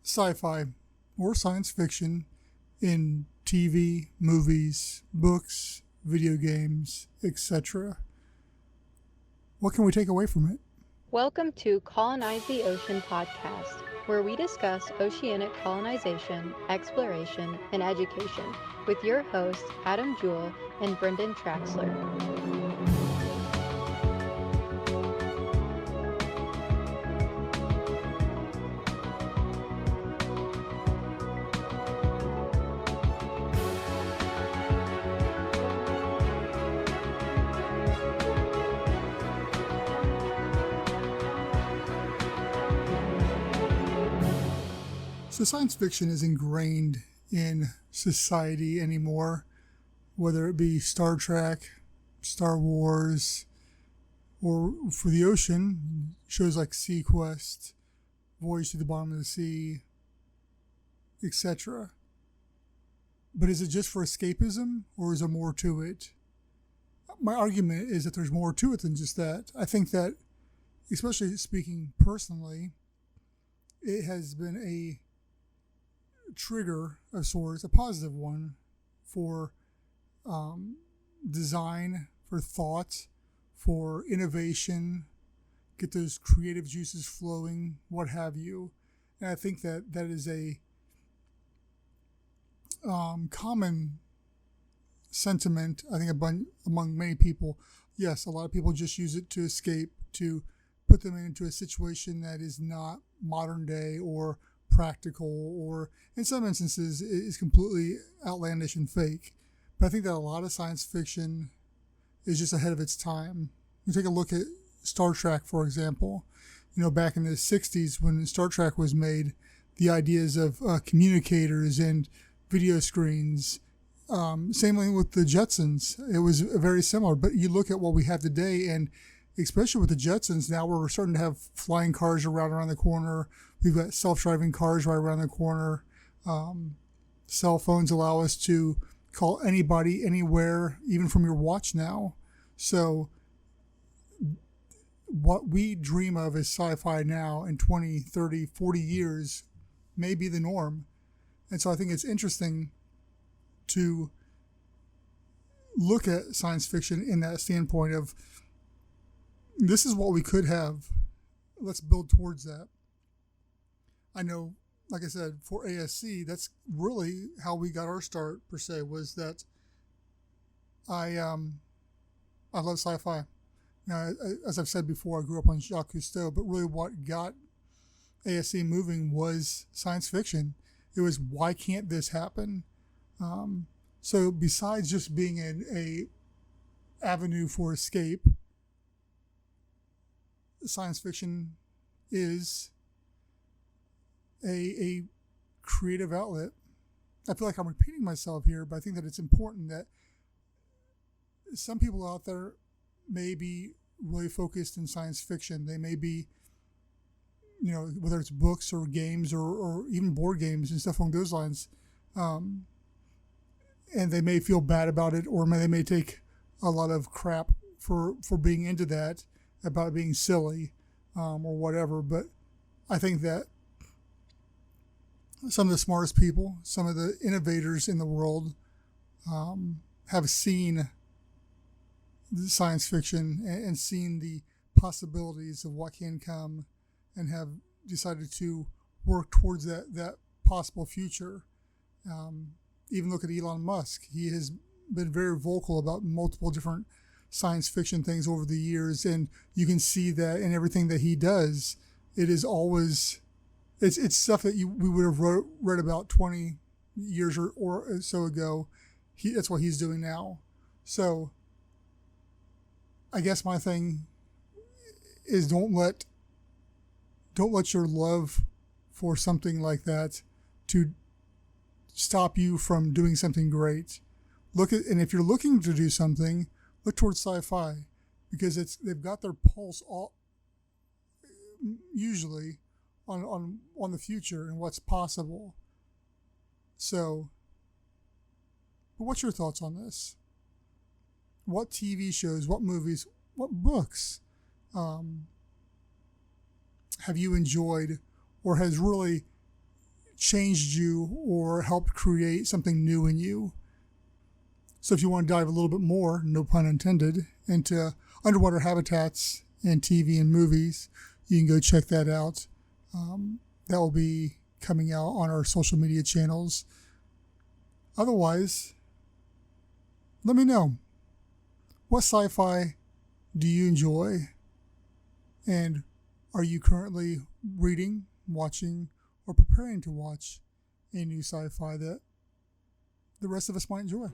sci-fi or science fiction in TV, movies, books, video games, etc. What can we take away from it? Welcome to Colonize the Ocean podcast, where we discuss oceanic colonization, exploration, and education with your hosts Adam Jewell and Brendon Traxler. So science fiction is ingrained in society anymore, whether it be Star Trek, Star Wars, or for the ocean, shows like SeaQuest, Voyage to the Bottom of the Sea, etc. But is it just for escapism, or is there more to it? My argument is that there's more to it than just that. I think that, especially speaking personally, it has been a trigger of sorts, a positive one, for design, for thought, for innovation, get those creative juices flowing, what have you. And I think that that is a common sentiment, I think, among many people. Yes, a lot of people just use it to escape, to put them into a situation that is not modern day or practical, or in some instances is completely outlandish and fake. But I think that a lot of science fiction is just ahead of its time. You take a look at Star Trek, for example. Back in the 60s when Star Trek was made, the ideas of communicators and video screens, same thing with the Jetsons. It was very similar. But you look at what we have today, and especially with the Jetsons, now we're starting to have flying cars around the corner. We've got self-driving cars right around the corner. Cell phones allow us to call anybody, anywhere, even from your watch now. So what we dream of as sci-fi now in 20, 30, 40 years may be the norm. And so I think it's interesting to look at science fiction in that standpoint of, this is what we could have. Let's build towards that. I know, like I said, for ASC, that's really how we got our start, per se, was that I love sci-fi. Now, as I've said before, I grew up on Jacques Cousteau, but really what got ASC moving was science fiction. It was, why can't this happen? So besides just being a avenue for escape, science fiction is a creative outlet. I feel like I'm repeating myself here, but I think that it's important that some people out there may be really focused in science fiction. They may be, whether it's books or games or even board games and stuff along those lines, and they may feel bad about it, or they may take a lot of crap for being into that, about it being silly, or whatever. But I think that some of the smartest people, some of the innovators in the world, have seen the science fiction and seen the possibilities of what can come, and have decided to work towards that possible future. Even look at Elon Musk. He has been very vocal about multiple different science fiction things over the years, and you can see that in everything that he does. It is always, it's stuff that we would have read about 20 years or so ago. That's what he's doing now. So I guess my thing is, don't let your love for something like that to stop you from doing something great. And if you're looking to do something, look towards sci-fi, because they've got their pulse all usually on the future and what's possible. So, but what's your thoughts on this? What TV shows, what movies, what books have you enjoyed, or has really changed you or helped create something new in you. So if you want to dive a little bit more, no pun intended, into underwater habitats and TV and movies, you can go check that out. That will be coming out on our social media channels. Otherwise, let me know. What sci-fi do you enjoy? And are you currently reading, watching, or preparing to watch a new sci-fi that the rest of us might enjoy?